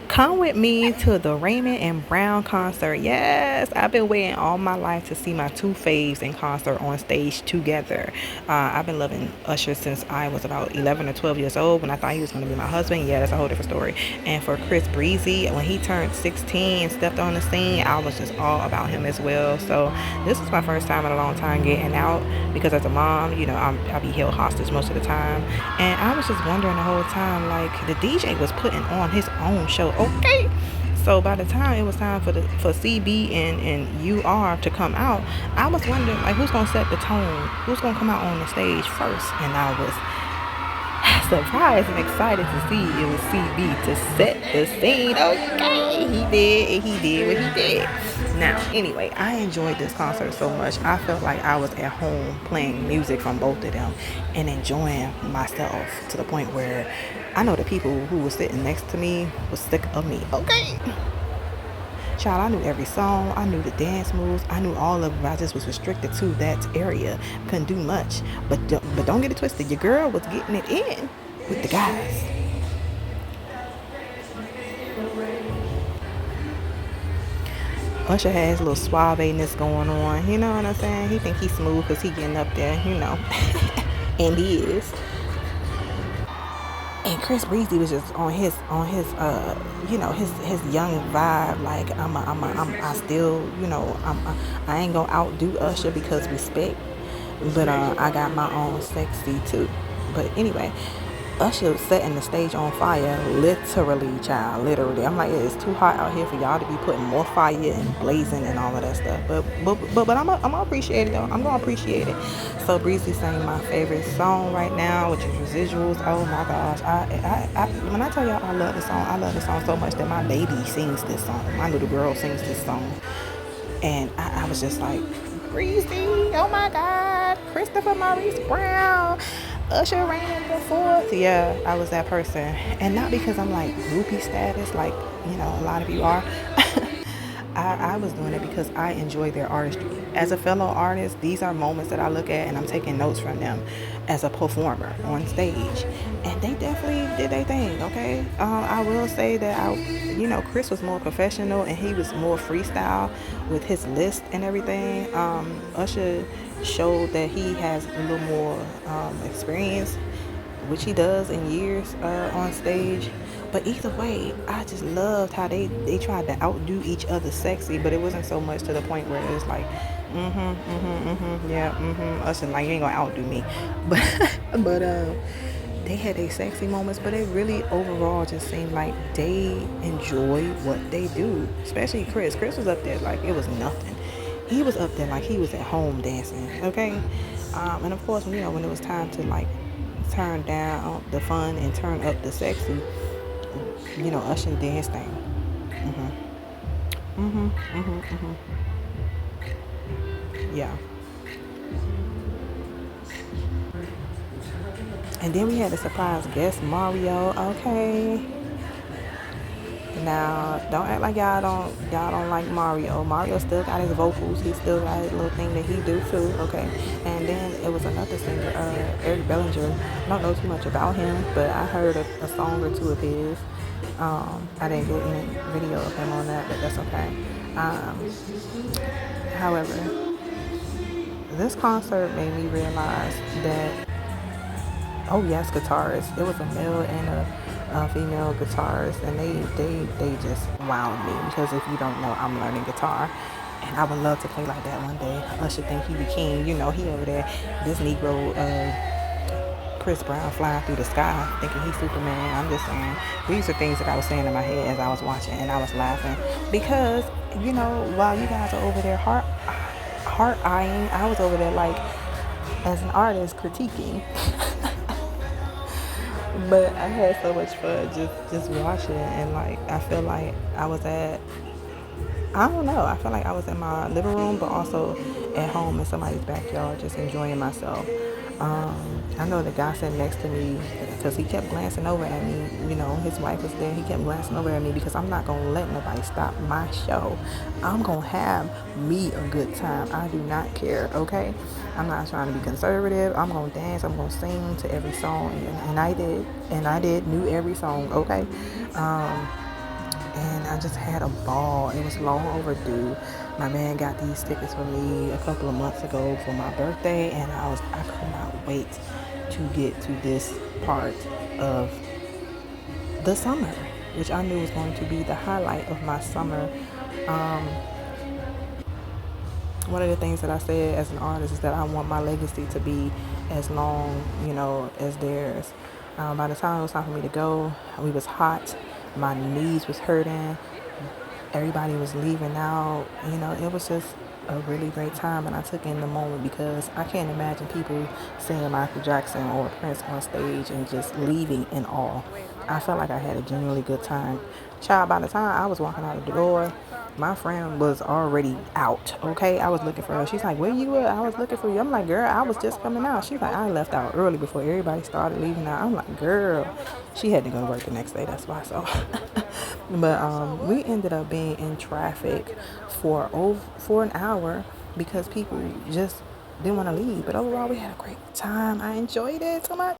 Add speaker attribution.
Speaker 1: Come with me to the Raymond and Brown concert. Yes, I've been waiting all my life to see my two faves in concert on stage together. I've been loving Usher since I was about 11 or 12 years old when I thought he was going to be my husband. Yeah, that's a whole different story. And for Chris Breezy, when he turned 16 and stepped on the scene, I was just all about him as well. So this is my first time in a long time getting out because as a mom, I'll be held hostage most of the time. And I was just wondering the whole time, like the DJ was putting on his own show, okay? So by the time it was time for CB and UR to come out, I was wondering like who's gonna set the tone, who's gonna come out on the stage first, and I was surprised and excited to see it was CB to set the scene. Okay, he did what he did. Now, anyway, I enjoyed this concert so much. I felt like I was at home playing music from both of them and enjoying myself to the point where I know the people who were sitting next to me was sick of me. Okay. Child, I knew every song. I knew the dance moves. I knew all of them. I just was restricted to that area. Couldn't do much. But don't get it twisted. Your girl was getting it in with the guys. Usher has a little suaveness going on. You know what I'm saying? He think he's smooth because he getting up there, and he is. And Chris Breezy was just on his his young vibe. Like I still, I ain't gonna outdo Usher because respect, but I got my own sexy too. But anyway, Usher setting the stage on fire, literally, child, literally. I'm like, it's too hot out here for y'all to be putting more fire and blazing and all of that stuff. But I'm gonna appreciate it though. I'm gonna appreciate it. So Breezy sang my favorite song right now, which is Residuals. Oh my gosh, I when I tell y'all I love the song so much that my baby sings this song. My little girl sings this song, and I was just like, Breezy, oh my God, Christopher Maurice Brown. Usher ran the fourth. Yeah, I was that person. And not because I'm like groupie status, like, a lot of you are. I was doing it because I enjoy their artistry. As a fellow artist, these are moments that I look at and I'm taking notes from them as a performer on stage. And they definitely did their thing, okay? I will say that, Chris was more professional and he was more freestyle with his list and everything. Usher showed that he has a little more experience, which he does in years on stage. But either way, I just loved how they tried to outdo each other sexy, but it wasn't so much to the point where it was like, Usher, like, you ain't gonna outdo me. But they had their sexy moments, but it really overall just seemed like they enjoy what they do. Especially Chris. Chris was up there like it was nothing. He was up there like he was at home dancing, okay? And of course, when it was time to like turn down the fun and turn up the sexy, Usher did his thing. Yeah. And then we had a surprise guest, Mario. Okay. Now, don't act like y'all don't like Mario. Mario still got his vocals. He still got his little thing that he do too. Okay. And then it was another singer, Eric Bellinger. I don't know too much about him, but I heard a song or two of his. I didn't get any video of him on that, but that's okay. However, this concert made me realize that, oh yes, guitarists. It was a male and a female guitarist, and they just wowed me because if you don't know, I'm learning guitar. And I would love to play like that one day. Usher think he the king, he over there. This Negro, Chris Brown flying through the sky thinking he's Superman. I'm just saying, these are things that I was saying in my head as I was watching, and I was laughing because, while you guys are over there heart eyeing, I was over there like, as an artist, critiquing. But I had so much fun just watching, and like I feel like I don't know, I feel like I was in my living room but also at home in somebody's backyard just enjoying myself. I know the guy sitting next to me, because he kept glancing over at me, his wife was there, he kept glancing over at me because I'm not going to let nobody stop my show. I'm going to have me a good time. I do not care, okay? I'm not trying to be conservative. I'm going to dance, I'm going to sing to every song, and I did, knew every song, okay? and I just had a ball. It was long overdue. My man got these tickets for me a couple of months ago for my birthday, and I could not wait to get to this part of the summer, which I knew was going to be the highlight of my summer. Um, One of the things that I said as an artist is that I want my legacy to be as long, as theirs. By the time it was time for me to go, we was hot. My knees was hurting. Everybody was leaving out. It was just a really great time, and I took in the moment because I can't imagine people seeing Michael Jackson or Prince on stage and just leaving in awe. I felt like I had a genuinely good time. Child, by the time I was walking out the door, my friend was already out. Okay, I was looking for her. She's like, "Where you at?" I was looking for you. I'm like, "Girl, I was just coming out." She's like, "I left out early before everybody started leaving out." I'm like, "Girl," she had to go to work the next day. That's why. So, but we ended up being in traffic for an hour because people just didn't want to leave. But overall, we had a great time. I enjoyed it so much.